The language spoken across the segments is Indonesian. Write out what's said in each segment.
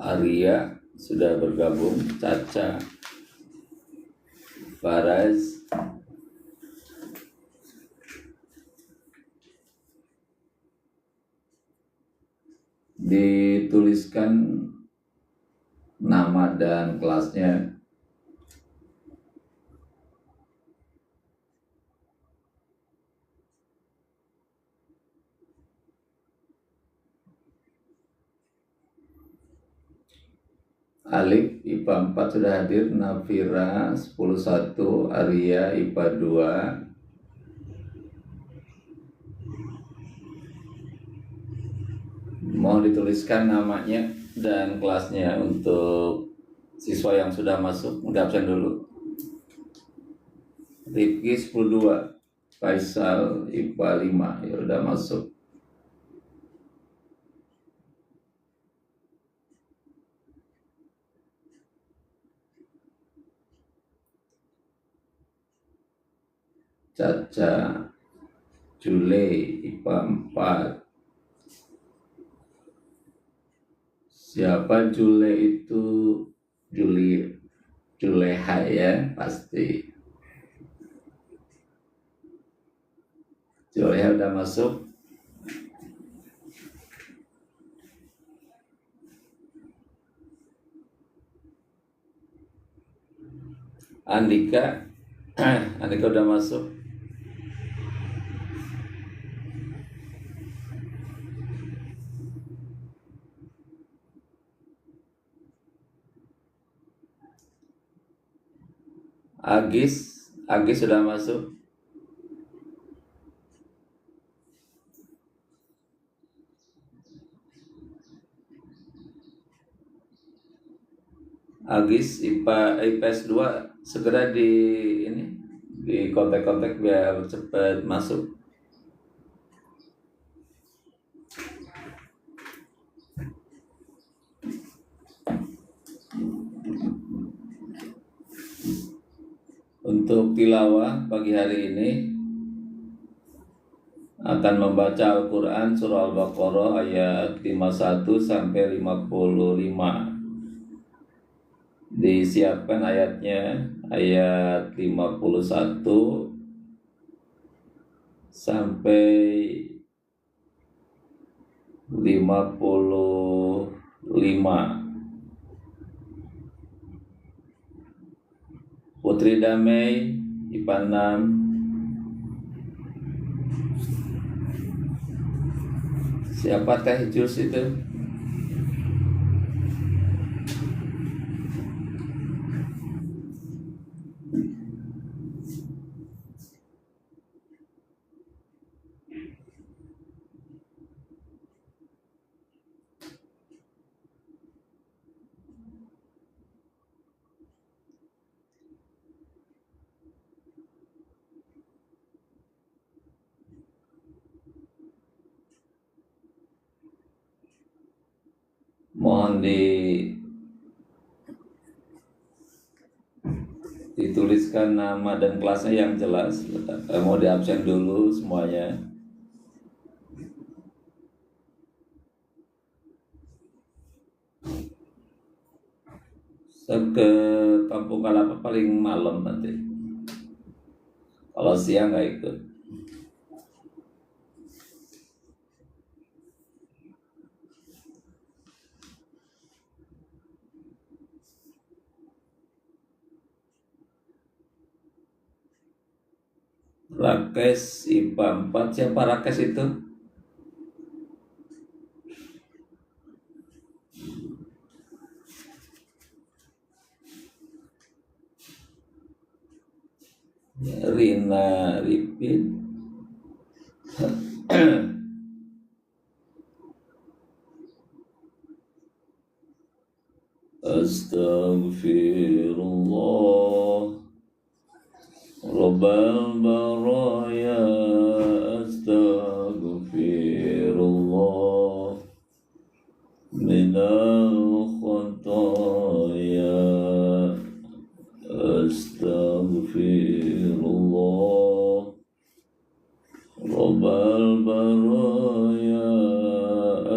Arya sudah bergabung, Caca, Faraz, dituliskan nama dan kelasnya. Alif IPA 4 sudah hadir, Nafira 10-1, Arya IPA 2, mohon dituliskan namanya dan kelasnya untuk siswa yang sudah masuk. Udah absen dulu. Rifki 10-2, Faisal IPA 5, ya udah masuk. Caca, Jule IPA 4. Siapa Jule itu? Juleha ya, pasti. Juleha udah masuk. Andika, Andika udah masuk. Agis sudah masuk. Agis IPS 2 segera di kontak-kontak biar cepat masuk. Untuk tilawah pagi hari ini akan membaca Al-Quran surah Al-Baqarah ayat 51 sampai 55. Disiapkan ayatnya, ayat 51 sampai 55. Putri Damai IPA 6. Siapa Teh Jus itu? Mohon dituliskan nama dan kelasnya yang jelas. Mau diabsen dulu semuanya. Ke Kampung Kalapa paling malam nanti. Kalau siang nggak ikut. Rakes IPA 4, siapa Rakes itu? Rina repeat. Astaghfirullah Rabbal baraya, astaghfirullah minal khataya, astaghfirullah Rabbal baraya,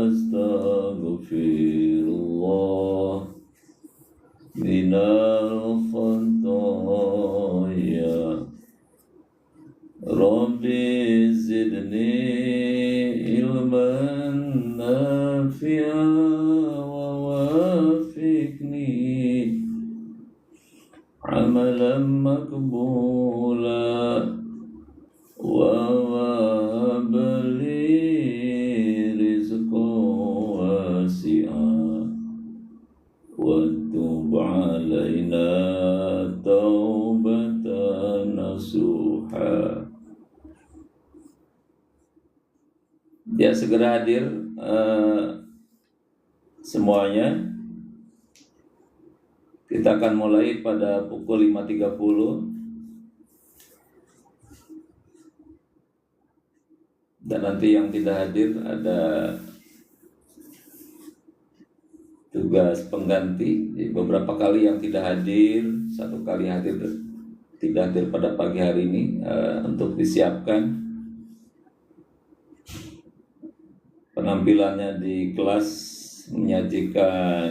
astaghfirullah minal khataya, Rabbi zidni ilman nafi'a wa wafiqni amalan makbula wa wabli rizqan wasi'a wa tub alaina taubatan nasuha. Ya, segera hadir semuanya. Kita akan mulai pada pukul 5.30. Dan nanti yang tidak hadir ada tugas pengganti. Jadi beberapa kali yang tidak hadir, satu kali hadir tidak hadir pada pagi hari ini, untuk disiapkan penampilannya di kelas, menyajikan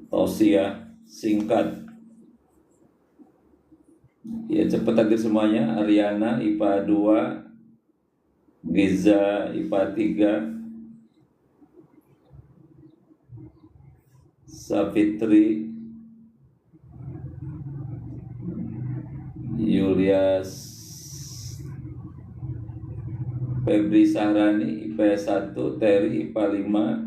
tausiah singkat. Ya, cepat hadir semuanya. Ariana IPA 2, Giza IPA 3, Safitri, Yulias, Febri Sahrani IPS 1, Terry IPA 5,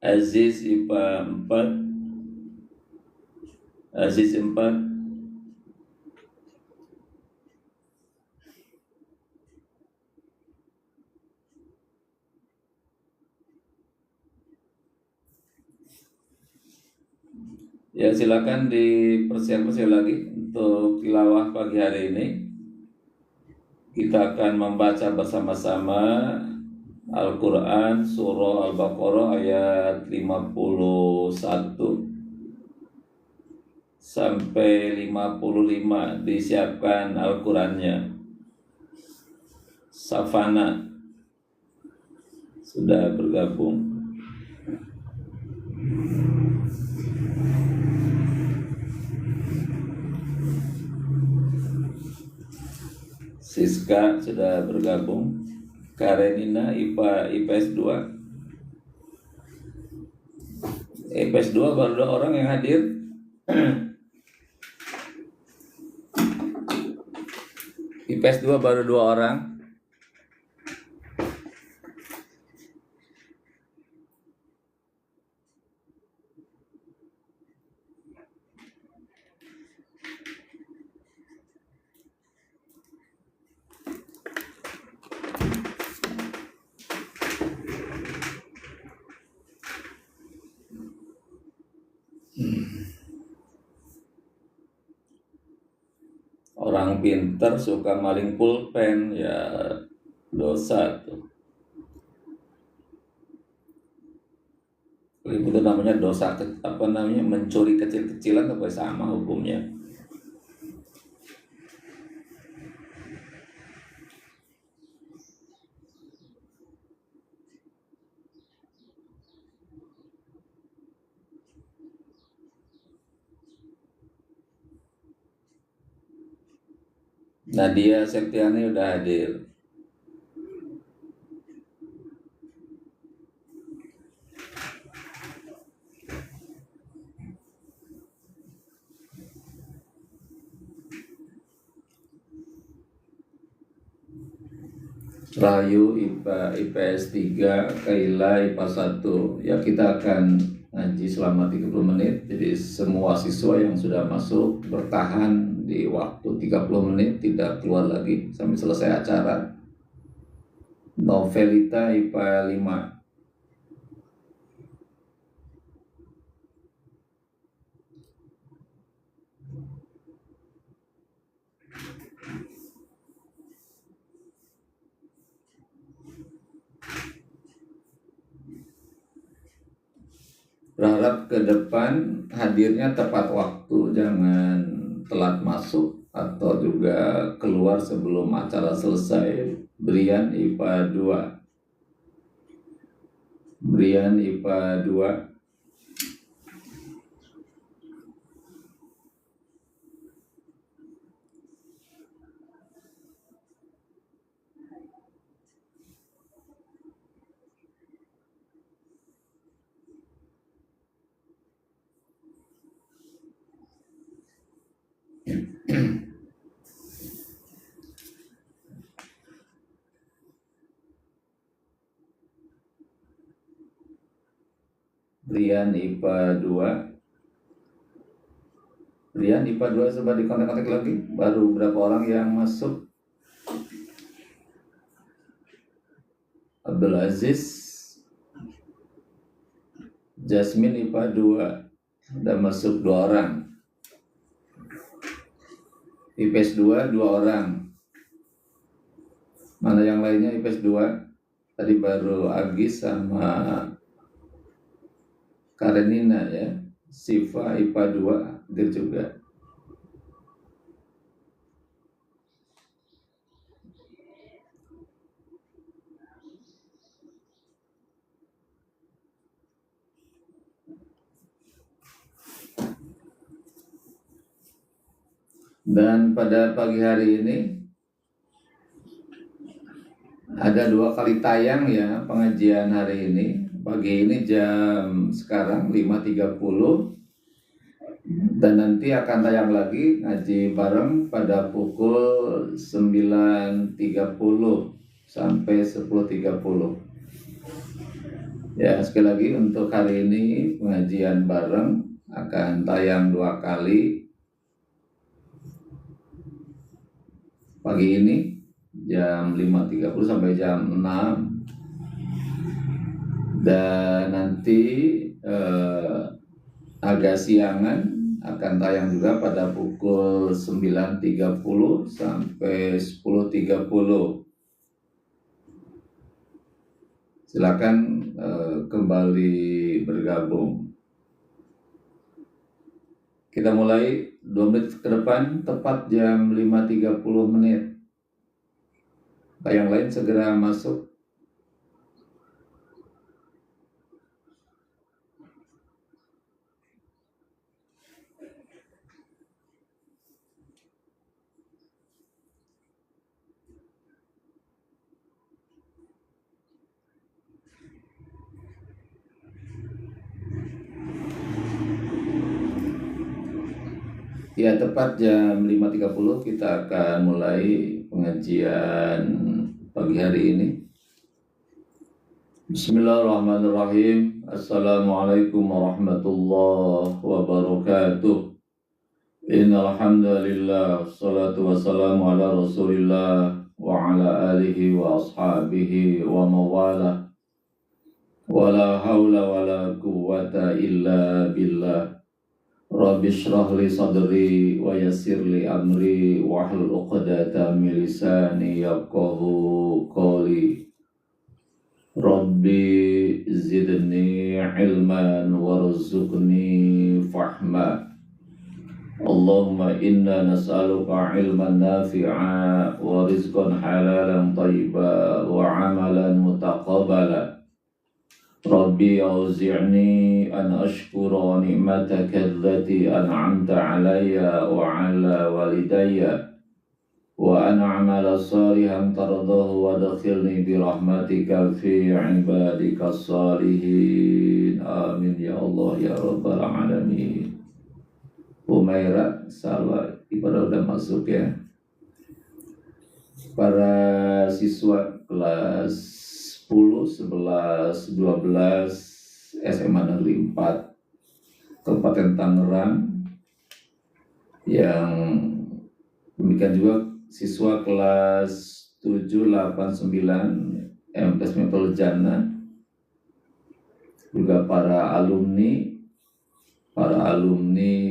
Aziz IPA 4, Aziz 4, ya silakan dipersiapkan lagi untuk tilawah pagi hari ini. Kita akan membaca bersama-sama Al-Quran Surah Al-Baqarah ayat 51 sampai 55. Disiapkan Al-Qurannya. Safana sudah bergabung. Siska sudah bergabung. Karenina IPS 2. IPS 2 baru 2 orang yang hadir. IPS 2 baru 2 orang. Orang pinter suka maling pulpen, ya dosa tuh. Itu namanya dosa, mencuri kecil-kecilan, apa sama hukumnya. Nadia Septiani udah hadir. Rahayu IPA IPS 3, Kaila IPA 1. Ya, kita akan ngaji selama 30 menit. Jadi semua siswa yang sudah masuk bertahan di waktu 30 menit, tidak keluar lagi sampai selesai acara. Novelita IPA 5. Berharap ke depan hadirnya tepat waktu, jangan telat masuk atau juga keluar sebelum acara selesai. Brian IPA 2. Brian IPA 2. Brian IPA 2. Brian IPA 2, coba dikontak-kontak lagi. Baru berapa orang yang masuk? Abdul Aziz, Jasmine IPA 2. Udah masuk 2 orang. IPS 2, 2 orang. Mana yang lainnya IPS 2? Tadi baru Agis sama Karenina ya. Siva IPA 2 hadir juga. Dan pada pagi hari ini ada 2 kali tayang ya pengajian hari ini. Pagi ini jam sekarang 5.30, dan nanti akan tayang lagi ngaji bareng pada pukul 9.30 sampai 10.30. Ya, sekali lagi untuk hari ini pengajian bareng akan tayang 2 kali. Pagi ini jam 5.30 sampai jam 6, dan nanti agak siangan akan tayang juga pada pukul 9.30 sampai 10.30. Silakan kembali bergabung. Kita mulai 2 menit ke depan, tepat jam 5.30 menit. Yang lain segera masuk. Ya, tepat jam 5.30 kita akan mulai pengajian pagi hari ini. Bismillahirrahmanirrahim. Assalamualaikum warahmatullahi wabarakatuh. Innal hamdalillah, wassalatu wassalamu ala Rasulillah wa ala alihi wa ashabihi wa mawalah. Wala haula wala quwwata illa billah. Rabbi shrah li sadri wa yassir li amri wahlul 'uqdatam min lisani yafqahu qawli. Rabbi zidni ilman warzuqni fahma. Allahumma inna nas'aluka ilman nafi'a wa rizqan halalan thayyiba wa amalan mutaqabbala. Rabbi auzi'ni an ashkura ni'mataka allati an'amta 'alayya wa 'ala walidayya wa an a'mala salihan tardahu wa adkhilni bi rahmatika fi 'ibadika salihin. Amin ya Allah ya rabbal alamin. Humaira, salah ibadah udah masuk ya. para siswa kelas 10, 11, 12 SMA Negeri 4 Kabupaten Tangerang, yang demikian juga siswa kelas 7, 8, 9 MTs Mepel Jana, juga para alumni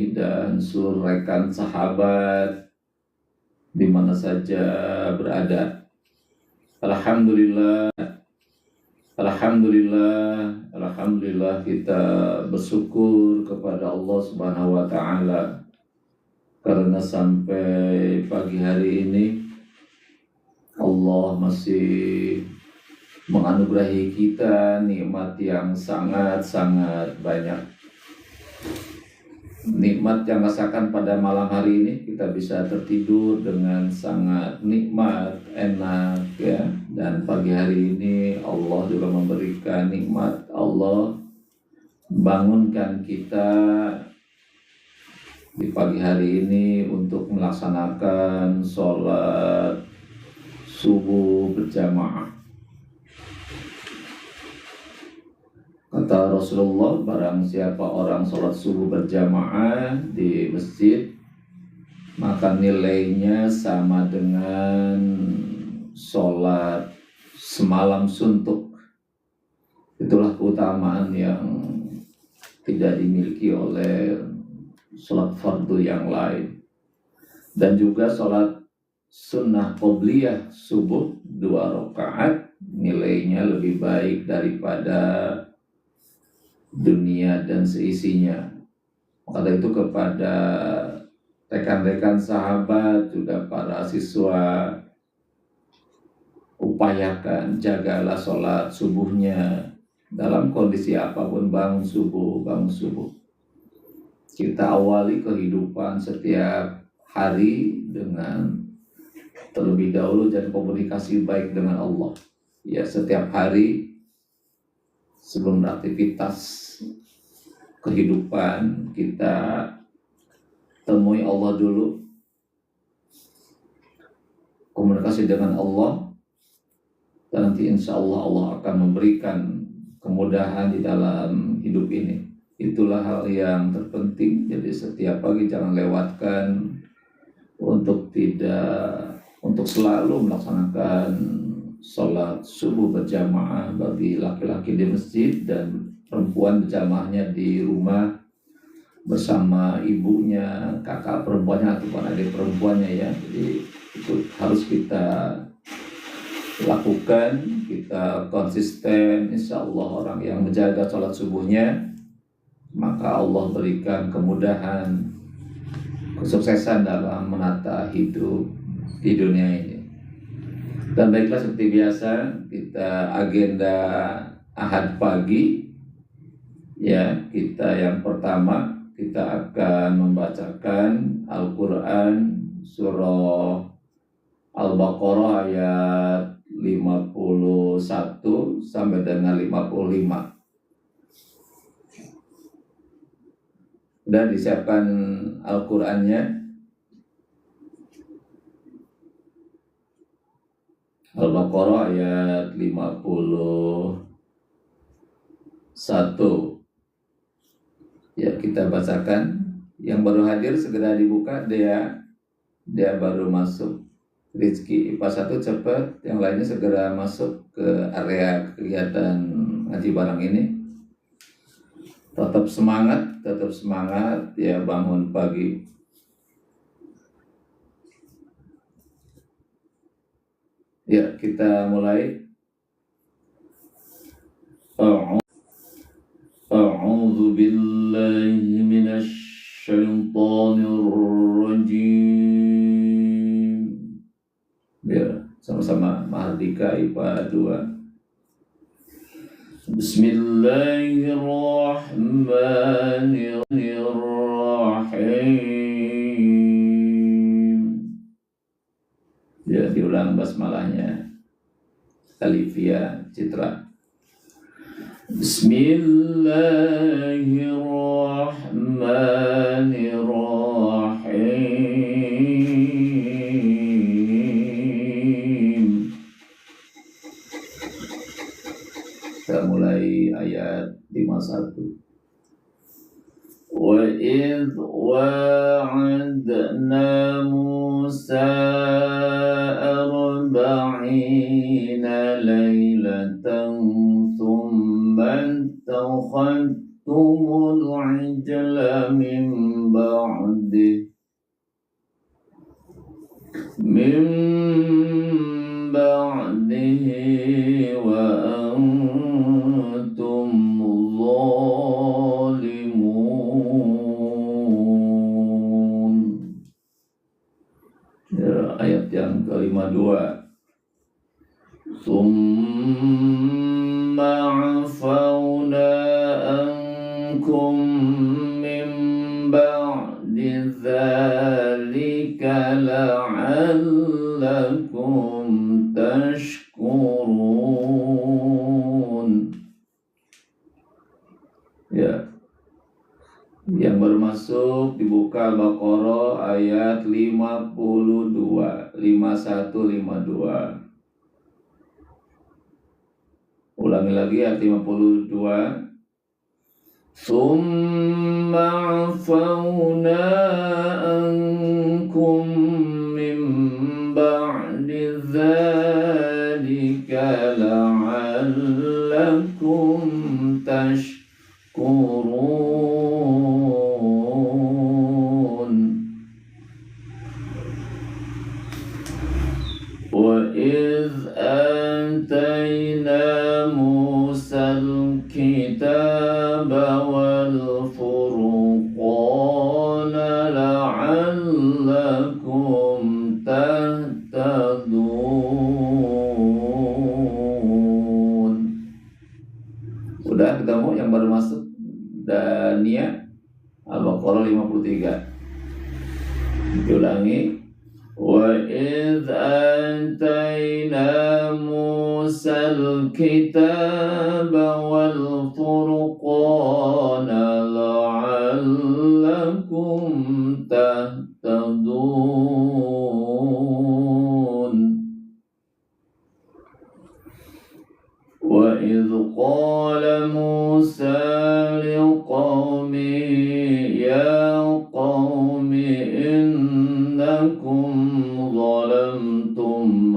dan seluruh rekan sahabat di mana saja berada. Alhamdulillah kita bersyukur kepada Allah Subhanahu wa taala karena sampai pagi hari ini Allah masih menganugerahi kita nikmat yang sangat-sangat banyak. Nikmat yang rasakan pada malam hari ini, kita bisa tertidur dengan sangat nikmat, enak ya. Dan pagi hari ini Allah juga memberikan nikmat, Allah bangunkan kita di pagi hari ini untuk melaksanakan sholat subuh berjamaah. Kata Rasulullah, barang siapa orang sholat subuh berjamaah di masjid, maka nilainya sama dengan sholat semalam suntuk. Itulah keutamaan yang tidak dimiliki oleh sholat fardu yang lain. Dan juga sholat sunnah qobliyah subuh 2 rakaat nilainya lebih baik daripada dunia dan seisinya. Maka itu kepada rekan-rekan sahabat, juga para siswa, upayakan jagalah sholat subuhnya dalam kondisi apapun. Bangun subuh. Kita awali kehidupan setiap hari dengan terlebih dahulu dan komunikasi baik dengan Allah. Ya, setiap hari sebelum beraktivitas kehidupan kita temui Allah dulu, komunikasi dengan Allah, dan nanti insya Allah Allah akan memberikan kemudahan di dalam hidup ini. Itulah hal yang terpenting. Jadi setiap pagi jangan lewatkan untuk selalu melaksanakan sholat subuh berjamaah bagi laki-laki di masjid dan perempuan berjamaahnya di rumah bersama ibunya, kakak perempuannya ataupun adik perempuannya ya. Jadi itu harus kita lakukan, kita konsisten. Insya Allah orang yang menjaga sholat subuhnya, maka Allah berikan kemudahan, kesuksesan dalam menata hidup di dunia ini. Dan baiklah, seperti biasa kita agenda Ahad pagi ya, kita yang pertama kita akan membacakan Al-Quran surah Al-Baqarah ayat 51 sampai dengan 55. Dan disiapkan Al-Qurannya. Al-Baqarah ayat 51. Ya, kita bacakan. Yang baru hadir segera dibuka, dia baru masuk. Rizky IPA 1 cepat, yang lainnya segera masuk ke area kegiatan ngaji bareng ini. Tetap semangat ya, bangun pagi. Ya, kita mulai. A'udzu billahi minasy syaithanir rajim. Ya, sama-sama Mahardika IPA 2. Bismillahirrahmanirrahim. Ya, diulang basmalahnya. Alifia Citra. Bismillahirrahmanirrahim. إذ وعدنا موسى 40 ليلة ثم اتخذتم العجل من بعده وأنتم ظالمون. Ya, ayat yang ke-52. Summa afawna ankum min ba'di dzalika la'allakum tashkurun. Ya, yang baru masuk dibuka Al-Baqarah ayat 52, 51, 52. Ulangi lagi ayat 52. Summa afawna ankum min ba'di dzalika la'allakum tashkurun. Wa idh atayna Musa al-kitaba wal furqana la'allakum tahtadun. Sudah ketemu yang baru masuk? Dania Al-Baqarah 53. Diulangi. وَإِذْ آتَيْنَا مُوسَى الْكِتَابَ وَالْفُرْقَانَ لَعَلَّكُمْ تَهْتَدُونَ وَإِذْ قَالَ مُوسَى لِقَوْمِهِ يَا قَوْمِ إِنَّكُمْ ظلمتم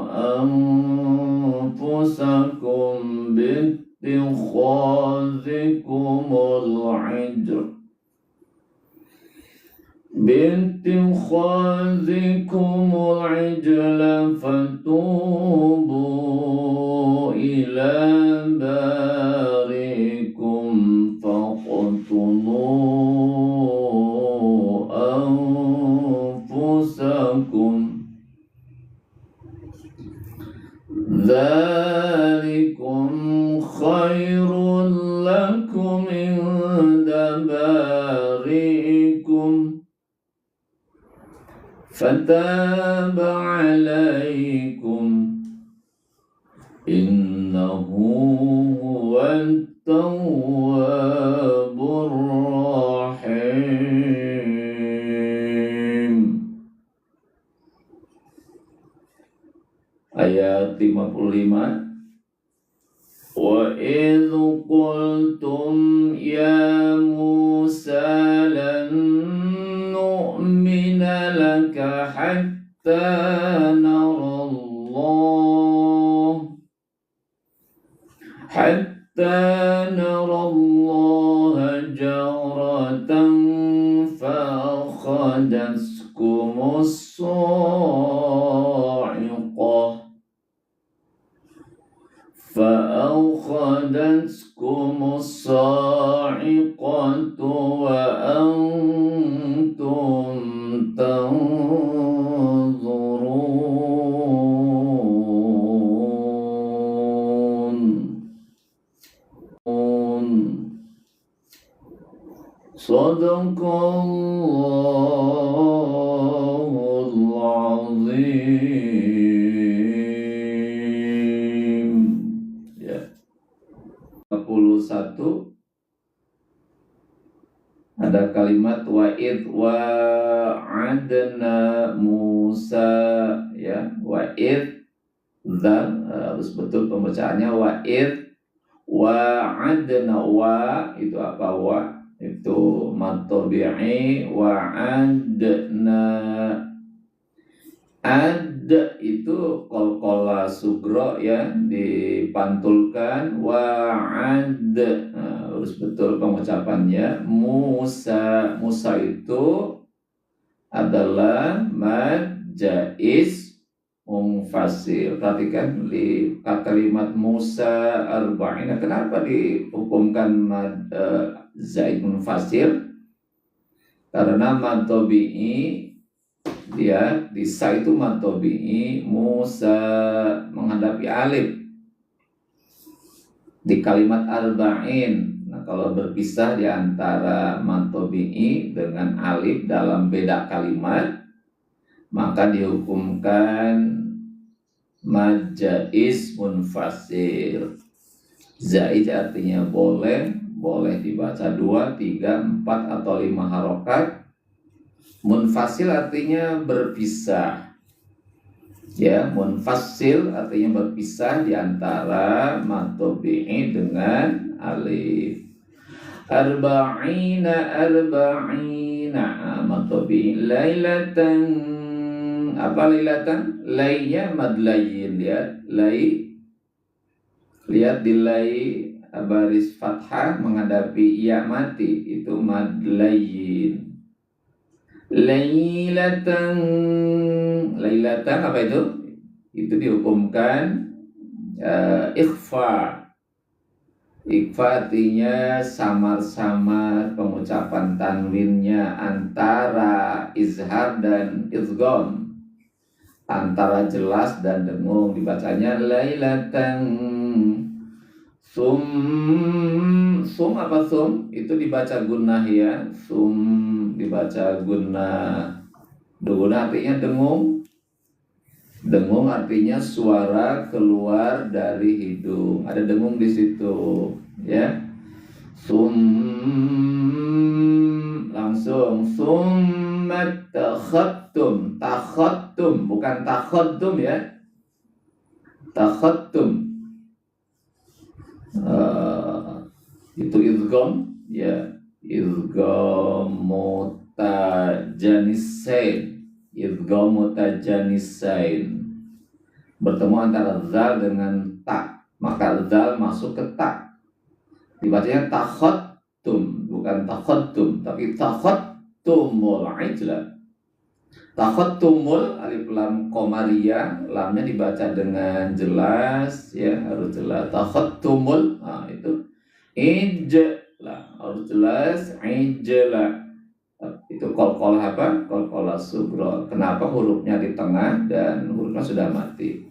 أنفسكم باتخاذكم العجل فتوبوا إلى بارئكم فاقتلوا أنفسكم ذلكم خير لكم عند بارئكم فتاب عليكم إنه هو التواب الرحيم. Ayat 55. وَإِذْ قُلْتُمْ يَا مُوسَى لَن نُّؤْمِنَ لَكَ حَتَّى نَرَى اللَّهَ جَهْرَةً فَأَخَذَتْكُمُ الصاعقة وأنتم تنظرون. صدق الله العظيم. Ya. 51 ada kalimat wa'id wa'adna Musa, ya, wa'id dan harus betul pembacaannya wa'id wa'adna. Wa itu apa? Wa itu mad tabi'i. Wa adna, ad itu qalqalah sugro ya, dipantulkan. Wa ad, nah, harus betul pengucapannya. Musa itu adalah mad jaiz munfasil. Perhatikan di kalimat Musa arba'ina, kenapa dihukumkan mad zaid munfasil? Karena mad tabi'i dia di sa itu mad tabi'i Musa menghadapi alif di kalimat arba'in. Nah, kalau berpisah di antara mad tabi'i dengan alif dalam beda kalimat, maka dihukumkan mad jaiz munfasil. Zaid artinya boleh dibaca 2, 3, 4 atau 5 harokat. Munfasil artinya berpisah. Ya, munfasil artinya berpisah di antara mad tabi'i dengan alif. Arba'ina mad tabi'i. Lailatan, apa lailatan? Lainya mad layin, lihat lihat di lai baris fathah menghadapi ya mati, itu mad layin. Lailatan apa itu? Itu dihukumkan ikhfa. Ikhfa artinya samar-samar pengucapan tanwinnya antara izhar dan idgham, antara jelas dan dengung, dibacanya lailatan. Sum apa sum? Itu dibaca gunnah ya. Sum dibaca gunnah. Gunnah artinya dengung. Dengung artinya suara keluar dari hidung. Ada dengung di situ, ya. Sum, langsung summat takhattum, bukan takhattum ya. Takhattum. Itu idgham ya, idgham mutajanisain. Idgham mutajanisain, bertemu antara zal dengan ta, maka zal masuk ke ta, dibacanya takhattum, bukan takhattum tapi takhattumul ijla. Takhattumul, alif lam qamariyah, lamnya dibaca dengan jelas ya, harus jelas. Takhattumul, nah itu ijla, harus jelas. Ijla itu qalqalah apa? Qalqalah sugro. Kenapa hurufnya di tengah dan hurufnya sudah mati?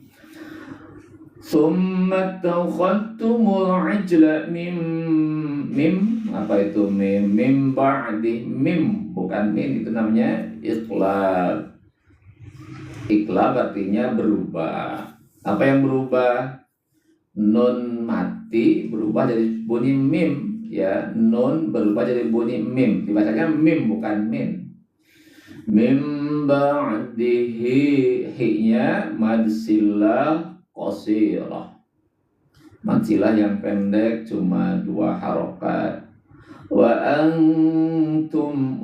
Summa takhattumul ijla mim apa itu? Mim ba'di mim, bukan min, itu namanya iqlab. Iqlab artinya berubah. Apa yang berubah? Nun mati berubah jadi bunyi mim ya. Nun berubah jadi bunyi mim, dibacanya mim bukan min. Mim ba'dihi, hi-nya mad sillah qasirah, mad sillah yang pendek cuma 2 harokat. Wa antum,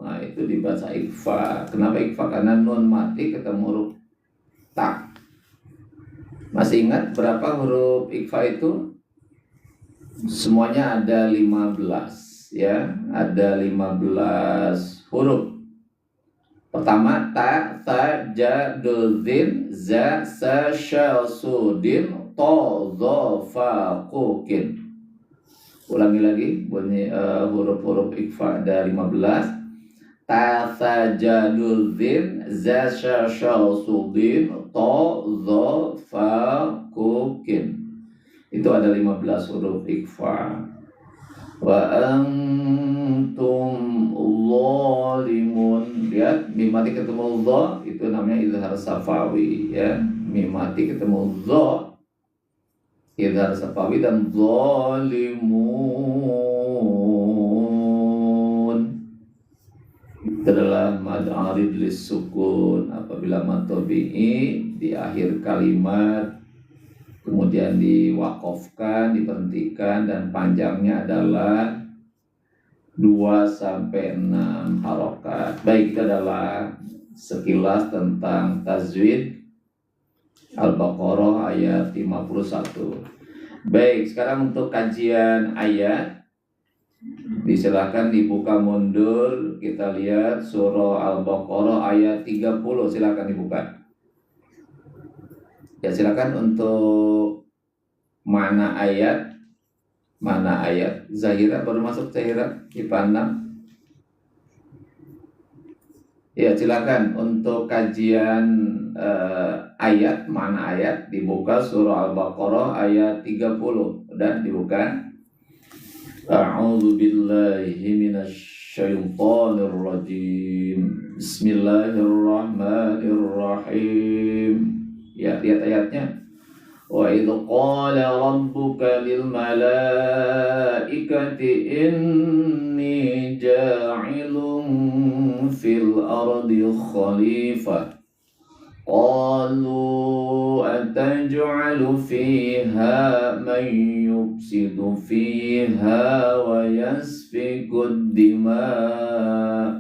nah itu dibaca ikhfa. Kenapa ikhfa? Karena nun mati ketemu huruf ta. Masih ingat berapa huruf ikhfa itu? Semuanya ada 15 ya, ada 15 huruf. Pertama ta, tha, ja, dal, zin, za, sa, sha, su, din, to, zo, fa, ku, kin. Ulangi lagi bunyi huruf-huruf ikhfa ada 15. Ta, tha, ja, dal, zin, za, sha, su, din, to, zo, fa, ku, kin. Itu ada 15 huruf ikhfa. Wa antum zalimun, lihat mim mati ketemu dha, itu namanya izhar safawi ya. Mim mati ketemu dha, izhar safawi. Dan zalimun itu adalah mad arid lis sukun. Apabila mad tabi'i di akhir kalimat kemudian diwakofkan, diberhentikan, dan panjangnya adalah 2 sampai 6 harokat. Baik, itu adalah sekilas tentang tajwid Al-Baqarah ayat 51. Baik, sekarang untuk kajian ayat, silakan dibuka mundur. Kita lihat surah Al-Baqarah ayat 30. Silakan dibuka. Ya, silakan untuk mana ayat. Zahira baru masuk, Zahira dipandang. Ya, silakan untuk kajian ayat, mana ayat, dibuka surah Al-Baqarah ayat 30. Udah dibuka. A'udzu billahi minasyaitonir rajim. Bismillahirrahmanirrahim. Ya, lihat ayatnya. Wa idh qala rabbuka lil malaikati inni ja'ilun fil ardi khalifah. Qalu ataj'alu fiha man yufsidu fiha wa yasfiku dima'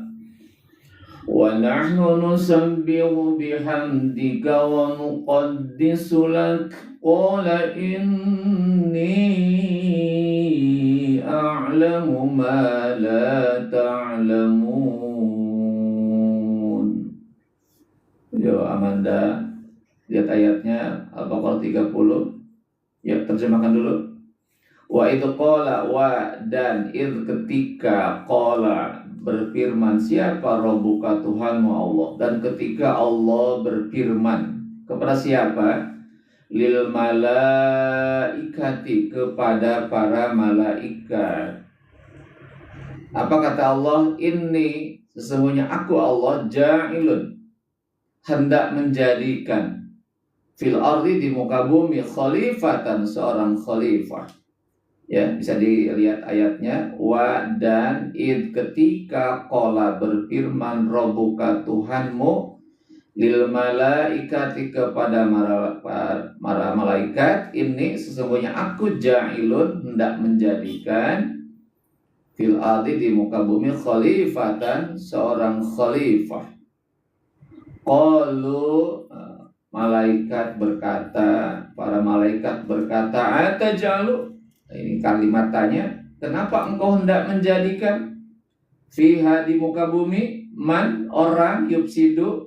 wa nahnu nusabbihu bihamdika wa nuqaddisu lak. Qala inni a'lamu ma la ta'lamun. Yo, Amanda, lihat ayatnya Al-Baqarah 30. Ya, terjemahkan dulu. Wa idh qala, wa dan idh ketika, qala berfirman siapa, Rabbuka Tuhanmu Allah, dan ketika Allah berfirman kepada siapa? Lil malaikati, kepada para malaikat. Apa kata Allah? Inni, sesungguhnya aku Allah, ja'ilun, hendak menjadikan, fil ardi, di muka bumi, khalifatan, seorang khalifah. Ya, bisa dilihat ayatnya. Wa dan id ketika qala berfirman Rabbuka Tuhanmu lil malaikati, kepada para malaikat, ini sesungguhnya aku ja'ilun, hendak menjadikan, fil ardi, di muka bumi, khalifatan, seorang khalifah. Qalu, malaikat berkata, para malaikat berkata, atajalu, ini kalimat tanya, kenapa engkau hendak menjadikan, fiha, di muka bumi, man, orang, yufsidu,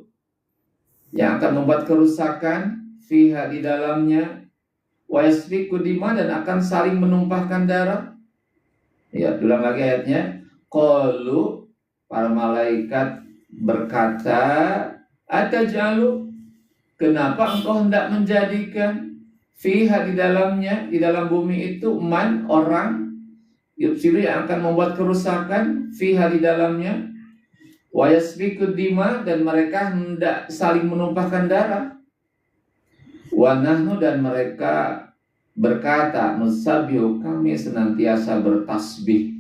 yang akan membuat kerusakan, fiha, di dalamnya, wa yasfiku dima, dan akan saling menumpahkan darah. Ya, ulang lagi ayatnya. Qalu, para malaikat berkata, atajalu, kenapa engkau hendak menjadikan, fiha, di dalamnya, di dalam bumi itu, man, orang, yufsidu, yang akan membuat kerusakan, fiha, di dalamnya, wa yasfiku dima, dan mereka hendak saling menumpahkan darah. Wa nahnu, dan mereka berkata, nusabbihu, kami senantiasa bertasbih,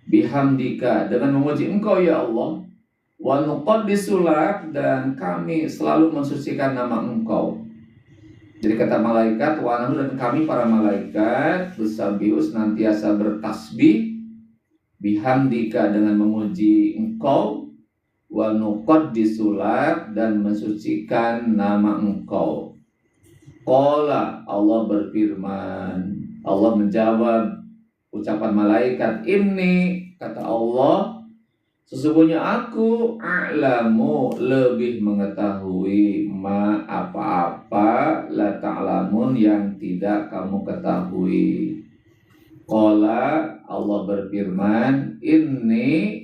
bihamdika, dengan memuji engkau ya Allah, wa nuqaddisu lak, dan kami selalu mensucikan nama engkau. Jadi kata malaikat, wa nahnu, dan kami para malaikat, nusabbihu, senantiasa bertasbih, bihamdika, dengan memuji engkau, wa nuqaddisu lak, dan mensucikan nama engkau. Qala, Allah berfirman, Allah menjawab ucapan malaikat, ini, kata Allah, sesungguhnya aku a'lamu, lebih mengetahui, ma, apa-apa, la ta'lamun, yang tidak kamu ketahui. Qala, Allah berfirman, ini,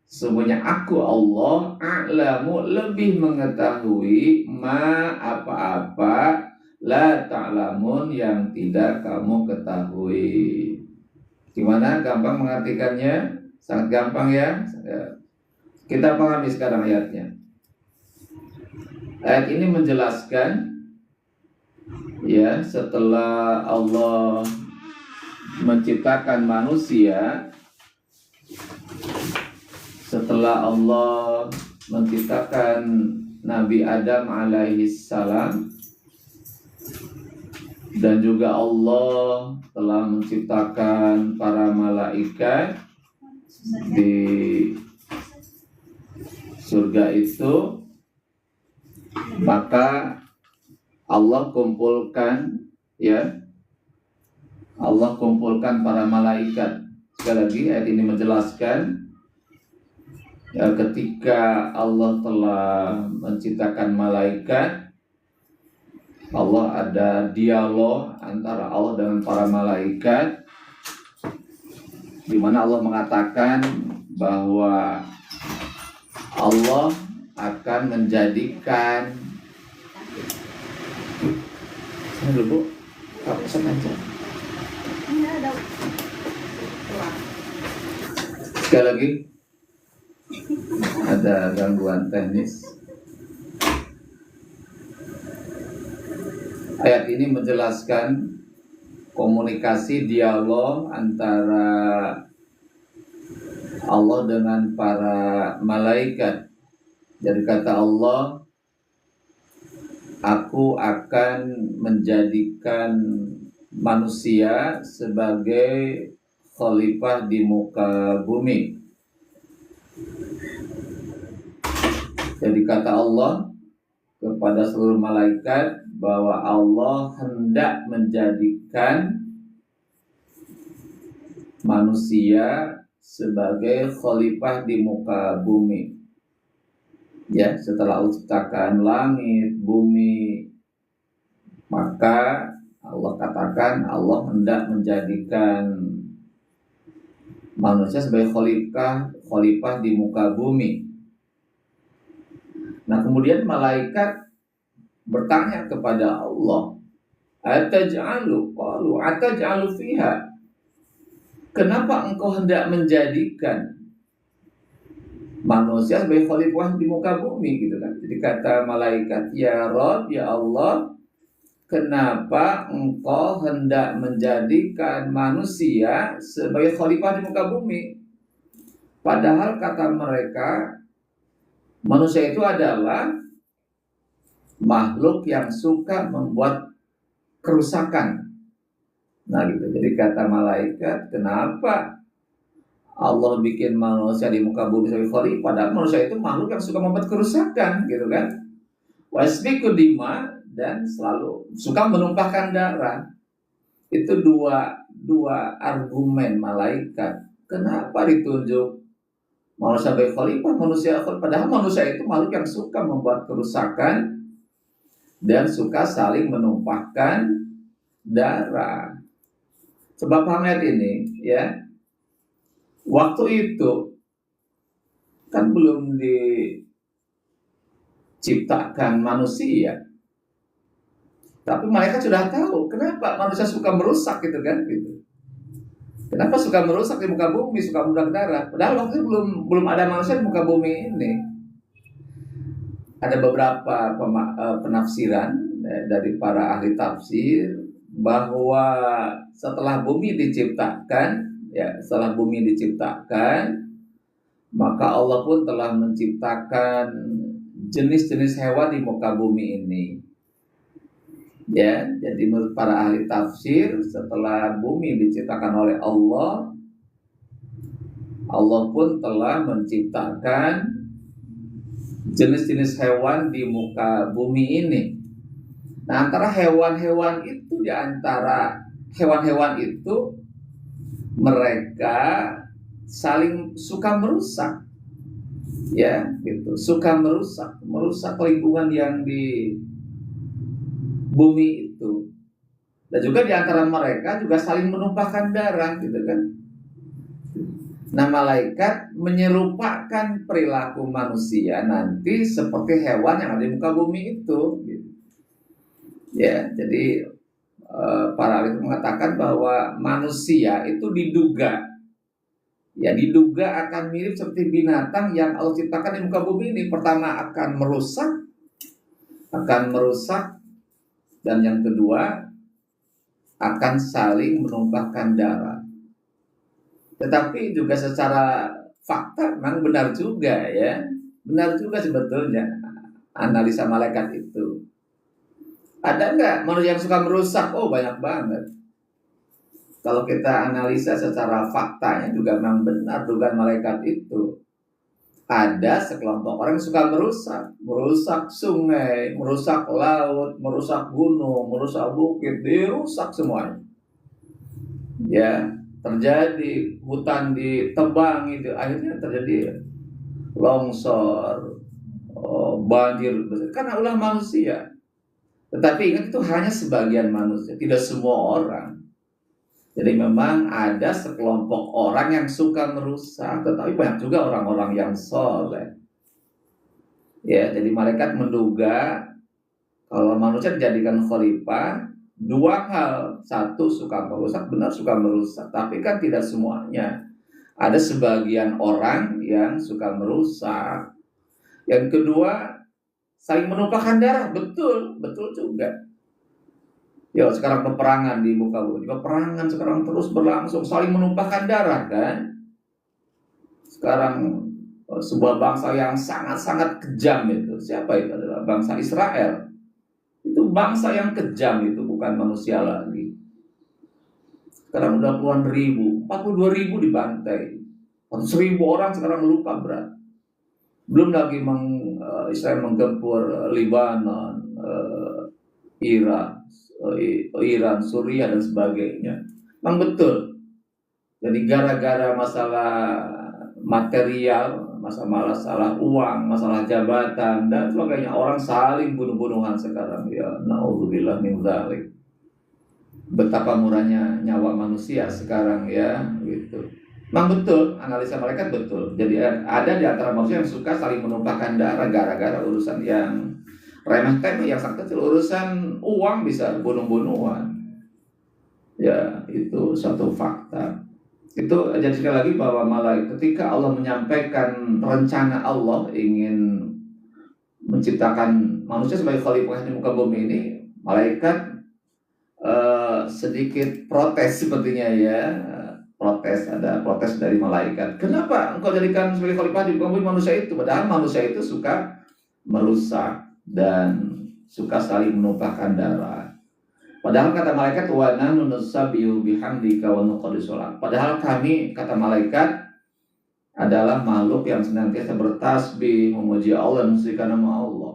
sesungguhnya aku Allah, a'lamu, lebih mengetahui, ma, apa-apa, la ta'lamun, yang tidak kamu ketahui. Gimana gampang mengartikannya? Sangat gampang ya. Kita pahami sekarang ayatnya. Ayat ini menjelaskan, ya, setelah Allah menciptakan manusia, setelah Allah menciptakan Nabi Adam alaihi salam, dan juga Allah telah menciptakan para malaikat, di surga itu, maka Allah kumpulkan, ya, Allah kumpulkan para malaikat. Sekali lagi ayat ini menjelaskan, ya, ketika Allah telah menciptakan malaikat, Allah ada dialog antara Allah dengan para malaikat, di mana Allah mengatakan bahwa Allah akan menjadikan, saya dulu apa sengaja. Sekali lagi ada gangguan teknis. Ayat ini menjelaskan komunikasi dialog antara Allah dengan para malaikat. Dari kata Allah, aku akan menjadikan manusia sebagai khalifah di muka bumi. Jadi kata Allah kepada seluruh malaikat bahwa Allah hendak menjadikan manusia sebagai khalifah di muka bumi. Ya, setelah Allah ciptakan langit, bumi, maka Allah katakan Allah hendak menjadikan manusia sebagai khalifah di muka bumi. Nah, kemudian malaikat bertanya kepada Allah, ataj'alu fiha, kenapa engkau hendak menjadikan manusia sebagai khalifah di muka bumi, gitu kan? Jadi kata malaikat, ya Rabb, ya Allah, kenapa engkau hendak menjadikan manusia sebagai khalifah di muka bumi? Padahal kata mereka, manusia itu adalah makhluk yang suka membuat kerusakan. Nah gitu, jadi kata malaikat, kenapa Allah bikin manusia di muka bumi sebagai khalifah, padahal manusia itu makhluk yang suka membuat kerusakan, gitu kan? Wasfiku dima, dan selalu suka menumpahkan darah. Itu dua argumen malaikat. Kenapa ditunjuk manusia sebagai khalifah, padahal manusia itu makhluk yang suka membuat kerusakan dan suka saling menumpahkan darah. Sebab ayat ini, ya, waktu itu kan belum diciptakan manusia, tapi mereka sudah tahu kenapa manusia suka merusak, gitu kan, gitu. Kenapa suka merusak di muka bumi, suka menumpahkan darah? Padahal waktu itu belum ada manusia di muka bumi ini. Ada beberapa penafsiran dari para ahli tafsir bahwa setelah bumi diciptakan, maka Allah pun telah menciptakan jenis-jenis hewan di muka bumi ini. Ya, jadi menurut para ahli tafsir, setelah bumi diciptakan oleh Allah, Allah pun telah menciptakan jenis-jenis hewan di muka bumi ini. Nah, antara hewan-hewan itu, di antara hewan-hewan itu, mereka saling suka merusak, ya, gitu, suka merusak lingkungan yang di bumi itu. Dan juga di antara mereka juga saling menumpahkan darah, gitu kan. Nah, malaikat menyerupakan perilaku manusia nanti seperti hewan yang ada di muka bumi itu, gitu. Ya, jadi para ahli mengatakan bahwa manusia itu diduga akan mirip seperti binatang yang Allah ciptakan di muka bumi ini. Pertama akan merusak, dan yang kedua akan saling menumpahkan darah. Tetapi juga secara fakta memang benar juga, ya, benar juga sebetulnya analisa malaikat itu. Ada nggak manusia yang suka merusak? Oh, banyak banget. Kalau kita analisa secara faktanya juga memang benar dugaan malaikat itu. Ada sekelompok orang yang suka merusak sungai, merusak laut, merusak gunung, merusak bukit, dirusak semuanya. Ya, terjadi hutan ditebang itu, akhirnya terjadi longsor, banjir, karena ulah manusia. Tetapi ingat itu hanya sebagian manusia, tidak semua orang. Jadi memang ada sekelompok orang yang suka merusak, tetapi banyak juga orang-orang yang soleh. Ya, jadi malaikat menduga kalau manusia dijadikan khalifah, dua hal. Satu, suka merusak, benar suka merusak. Tapi kan tidak semuanya. Ada sebagian orang yang suka merusak. Yang kedua, saling menumpahkan darah. Betul, betul juga. Ya, sekarang peperangan di muka bumi. Peperangan sekarang terus berlangsung, saling menumpahkan darah kan. Sekarang sebuah bangsa yang sangat-sangat kejam itu. Siapa itu? Adalah bangsa Israel. Itu bangsa yang kejam itu, bukan manusia lagi. Sekarang udah puluhan ribu, 42.000 dibantai. 100.000 orang sekarang luka berat. Belum lagi Israel menggempur Libanon, Irak, Iran, Suriah dan sebagainya. Memang betul. Jadi gara-gara masalah material, masalah uang, masalah jabatan dan sebagainya, orang saling bunuh-bunuhan sekarang. Ya, naudzubillah min dzalik. Betapa murahnya nyawa manusia sekarang ya, gitu. Memang betul, analisa malaikat betul. Jadi ada di antara manusia yang suka saling menumpahkan darah gara-gara urusan yang remeh-temeh, yang sangat kecil, urusan uang bisa bunuh-bunuhan. Ya, itu satu fakta. Itu jadi sekali lagi bahwa malaikat ketika Allah menyampaikan rencana Allah ingin menciptakan manusia sebagai khalifah di muka bumi ini, malaikat sedikit protes sepertinya ya. Ada protes dari malaikat. Kenapa engkau jadikan sebagai khalifah di muka bumi manusia itu? Padahal manusia itu suka merusak dan suka saling menumpahkan darah. Padahal kata malaikat, wa nahnu nusabbihu bihamdika wa nuqaddisu lak. Padahal kami, kata malaikat, adalah makhluk yang senantiasa bertasbih, memuji Allah dan mensucikan nama Allah.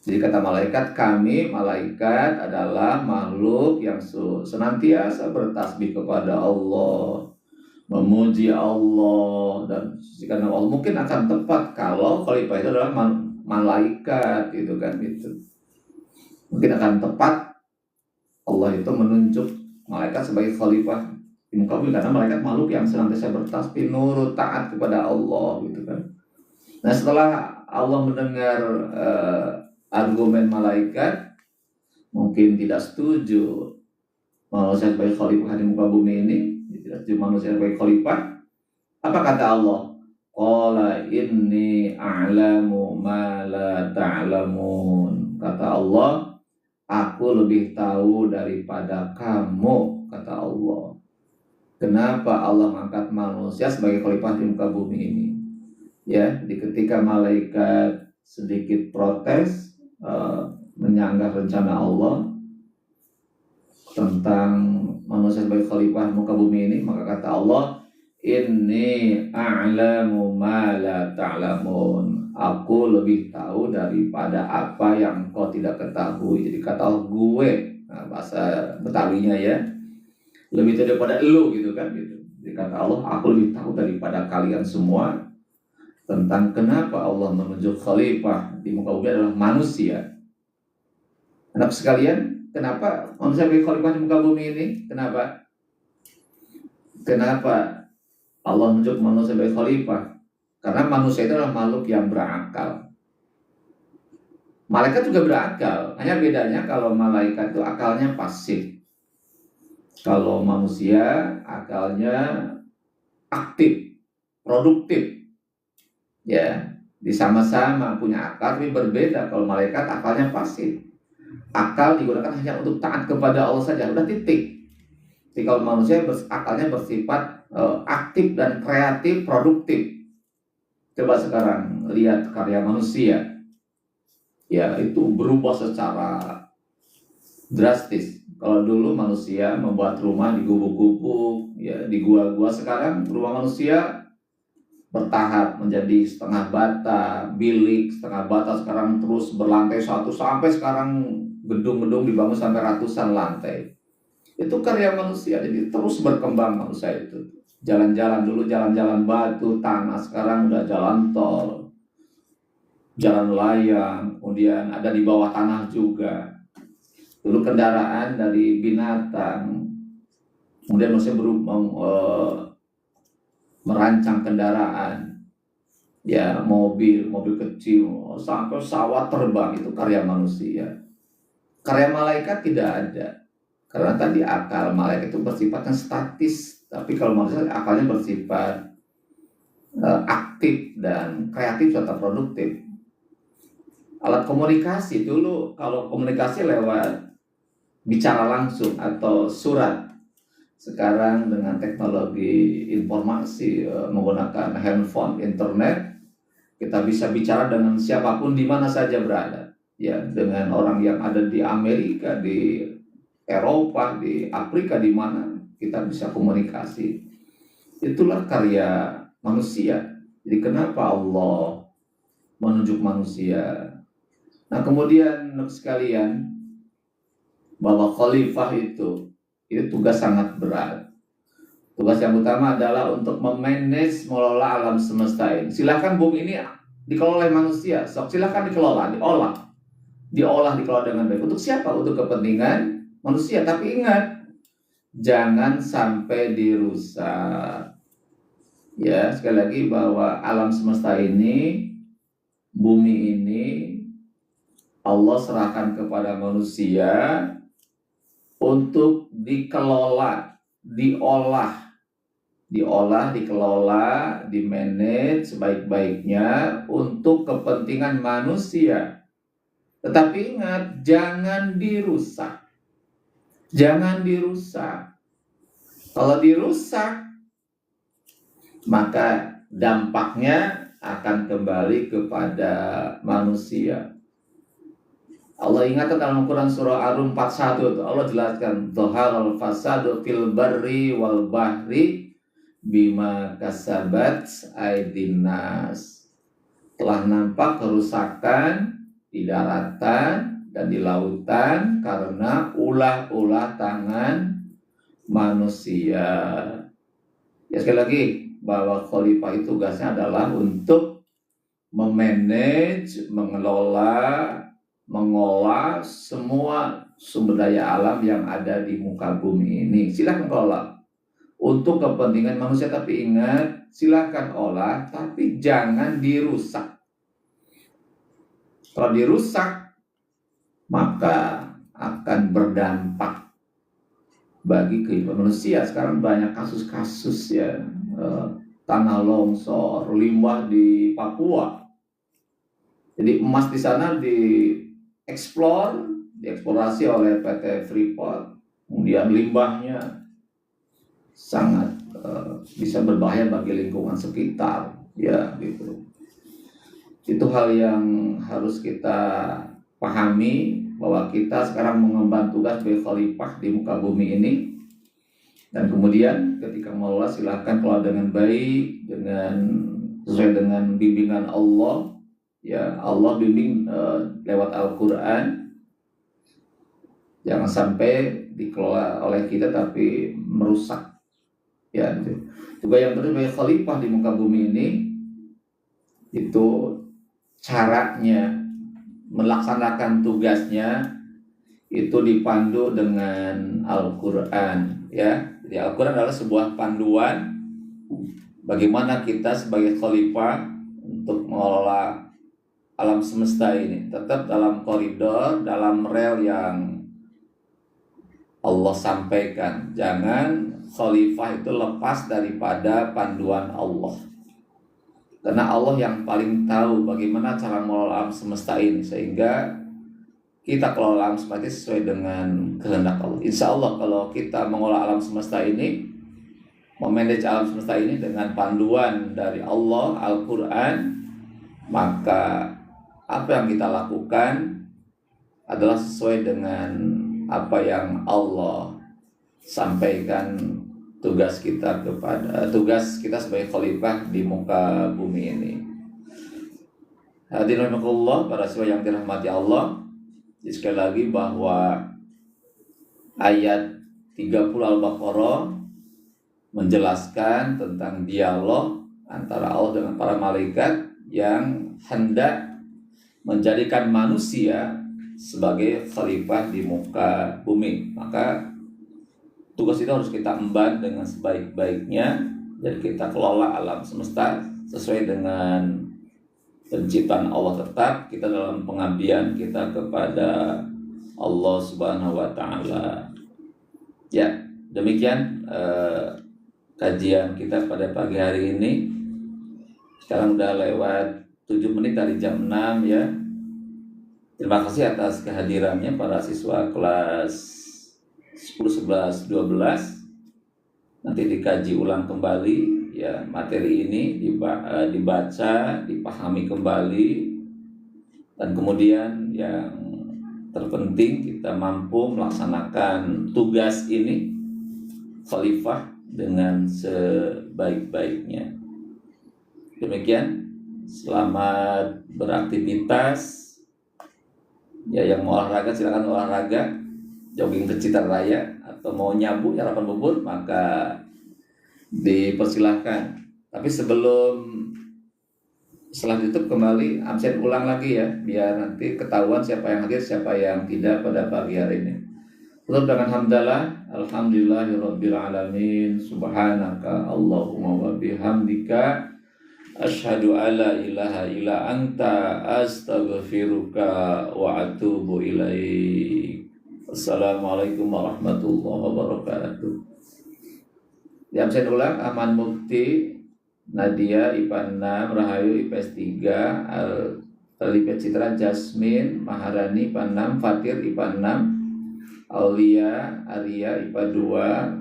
Jadi kata malaikat, kami malaikat adalah makhluk yang senantiasa bertasbih kepada Allah, memuji Allah dan mensucikan nama Allah. Mungkin akan tepat kalau khalifah itu adalah malaikat, gitu kan, gitu. Mungkin akan tepat Allah itu menunjuk malaikat sebagai khalifah di muka bumi karena malaikat makhluk yang senantiasa bertasbih, nurut, taat kepada Allah, gitu kan. Nah, setelah Allah mendengar argumen malaikat, mungkin tidak setuju manusia sebagai khalifah di muka bumi ini, tidak setuju manusia sebagai khalifah. Apa kata Allah? Qala inni a'lamu ma la ta'lamun. Kata Allah, aku lebih tahu daripada kamu, kata Allah. Kenapa Allah mengangkat manusia sebagai khalifah di muka bumi ini? Ya, ketika malaikat sedikit protes, menyanggah rencana Allah tentang manusia sebagai khalifah di muka bumi ini, maka kata Allah, inni a'lamu ma la ta'lamun. Aku lebih tahu daripada apa yang kau tidak ketahui. Jadi kata gue, bahasa Betawinya ya, lebih tahu daripada lu, gitu kan, gitu. Jadi kata Allah, aku lebih tahu daripada kalian semua tentang kenapa Allah menunjuk khalifah di muka bumi adalah manusia. Anak sekalian, kenapa manusia sebagai khalifah di muka bumi ini? Kenapa Allah menunjuk manusia sebagai khalifah? Karena manusia itu adalah makhluk yang berakal. Malaikat juga berakal, hanya bedanya kalau malaikat itu akalnya pasif. Kalau manusia akalnya aktif, produktif. Ya, sama-sama punya akal tapi berbeda. Kalau malaikat akalnya pasif. Akal digunakan hanya untuk taat kepada Allah saja, udah titik. Jadi kalau manusia akalnya bersifat aktif dan kreatif, produktif. Coba sekarang lihat karya manusia. Ya, itu berubah secara drastis. Kalau dulu manusia membuat rumah di gubuk-gubuk, ya di gua-gua. Sekarang rumah manusia bertahap menjadi setengah bata, bilik setengah bata, sekarang terus berlantai satu sampai sekarang gedung-gedung dibangun sampai ratusan lantai. Itu karya manusia, jadi terus berkembang manusia itu. Jalan-jalan dulu jalan-jalan batu, tanah, sekarang udah jalan tol, jalan layang, kemudian ada di bawah tanah juga. Dulu kendaraan dari binatang, kemudian manusia merancang kendaraan, ya mobil kecil, sampai pesawat terbang, itu karya manusia. Karya malaikat tidak ada, karena tadi akal malaikat itu bersifatnya statis, tapi kalau manusia akalnya bersifat aktif dan kreatif serta produktif. Alat komunikasi dulu, kalau komunikasi lewat bicara langsung atau surat. Sekarang dengan teknologi informasi, menggunakan handphone, internet, kita bisa bicara dengan siapapun di mana saja berada. Ya, dengan orang yang ada di Amerika, di Eropa, di Afrika, di mana kita bisa komunikasi. Itulah karya manusia. Jadi kenapa Allah menunjuk manusia? Nah, kemudian sekalian, bahwa khalifah itu tugas sangat berat. Tugas yang utama adalah untuk memanage, mengelola alam semesta ini. Silahkan bumi ini dikelola oleh manusia, silahkan dikelola, diolah, dikelola dengan baik. Untuk siapa? Untuk kepentingan manusia. Tapi ingat, jangan sampai dirusak. Ya, sekali lagi bahwa alam semesta ini, bumi ini, Allah serahkan kepada manusia untuk dikelola, diolah, dikelola, dimanage sebaik-baiknya untuk kepentingan manusia. Tetapi ingat, jangan dirusak. Jangan dirusak. Kalau dirusak, maka dampaknya akan kembali kepada manusia. Allah ingatkan dalam Quran surah Ar-Rum 41, Allah jelaskan, dhaharal fasadu fil barri wal bahri bima kasabat aydin nas. Telah nampak kerusakan di daratan dan di lautan karena ulah-ulah tangan manusia. Ya, sekali lagi, bahwa khalifah itu tugasnya adalah untuk memanage, mengolah semua sumber daya alam yang ada di muka bumi ini. Silakan olah untuk kepentingan manusia, tapi ingat, silakan olah, tapi jangan dirusak. Kalau dirusak, maka akan berdampak bagi kehidupan manusia. Sekarang banyak kasus-kasus ya, tanah longsor, limbah di Papua. Jadi emas di sana dieksplorasi oleh PT Freeport, kemudian limbahnya sangat bisa berbahaya bagi lingkungan sekitar, ya gitu. Itu hal yang harus kita pahami, bahwa kita sekarang mengemban tugas sebagai khalifah di muka bumi ini, dan kemudian ketika mengelola, silahkan kelola dengan baik, sesuai dengan bimbingan Allah. Ya, Allah bimbing lewat Al-Quran. Jangan sampai dikelola oleh kita tapi merusak. Ya, juga yang sebagai khalifah di muka bumi ini, itu caranya melaksanakan tugasnya itu dipandu dengan Al-Quran. Ya, jadi Al-Quran adalah sebuah panduan bagaimana kita sebagai khalifah untuk mengelola alam semesta ini, tetap dalam koridor, dalam rel yang Allah sampaikan. Jangan khalifah itu lepas daripada panduan Allah, karena Allah yang paling tahu bagaimana cara mengelola alam semesta ini, sehingga kita kelola alam semesta ini sesuai dengan kehendak Allah. Insya Allah kalau kita mengelola alam semesta ini, memanage alam semesta ini dengan panduan dari Allah, Al-Quran, maka apa yang kita lakukan adalah sesuai dengan apa yang Allah sampaikan, tugas kita sebagai khalifah di muka bumi ini. Hadirin rahimakumullah, para siswa yang dirahmati Allah. Sekali lagi bahwa ayat 30 Al-Baqarah menjelaskan tentang dialog antara Allah dengan para malaikat yang hendak menjadikan manusia sebagai khalifah di muka bumi. Maka tugas itu harus kita emban dengan sebaik-baiknya dan kita kelola alam semesta sesuai dengan penciptaan Allah. Tetap kita dalam pengabdian kita kepada Allah Subhanahu wa Ta'ala. Ya, demikian kajian kita pada pagi hari ini. Sekarang udah lewat 7 menit dari jam 6 ya. Terima kasih atas kehadirannya para siswa kelas 10, 11, 12. Nanti dikaji ulang kembali ya materi ini, dibaca, dipahami kembali, dan kemudian yang terpenting kita mampu melaksanakan tugas ini khalifah dengan sebaik-baiknya. Demikian, selamat beraktivitas. Ya, yang mau olahraga silakan olahraga, jogging ke Citar Raya, atau mau nyabu harapan bubur maka dipersilahkan. Tapi setelah ditutup kembali absen ulang lagi ya, biar nanti ketahuan siapa yang hadir siapa yang tidak pada pagi hari ini. Tutup dengan hamdalah, alhamdulillahirabbil alamin, subhanaka Allahumma wa bihamdika, asyhadu alla ilaha illa anta, astaghfiruka wa atubu ilaik. Assalamualaikum warahmatullahi wabarakatuh. Di absen ulang Aman Mukti, Nadia IPA 6, Rahayu IPS 3, Alifat Citra, Jasmine, Maharani IPA 6, Fatir IPA 6, Aulia, Arya IPA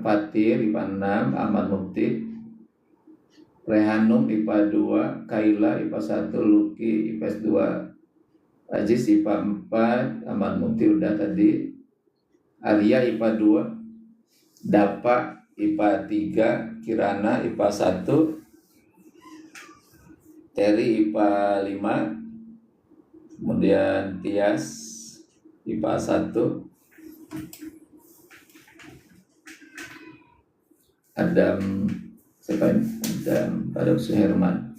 2, Fatir IPA 6, Aman Mukti, Rehanum IPA 2, Kaila IPA 1, Luki IPS 2, Aziz IPA 4, Aman Mukti udah tadi, Arya IPA 2, Dapa IPA 3, Kirana IPA 1, Terry IPA 5, kemudian Tias IPA 1, Adam Suherman.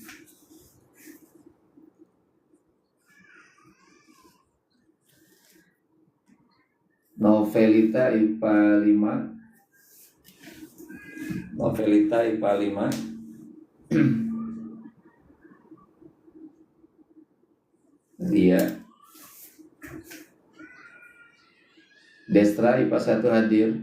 Novelita IPA 5. Dia Destra IPA 1 hadir.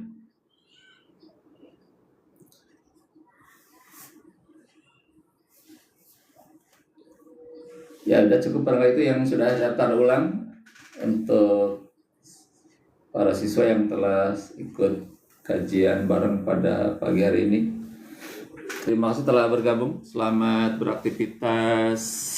Ya udah cukup barangkali itu yang sudah daftar ulang untuk para siswa yang telah ikut kajian bareng pada pagi hari ini. Terima kasih telah bergabung. Selamat beraktivitas.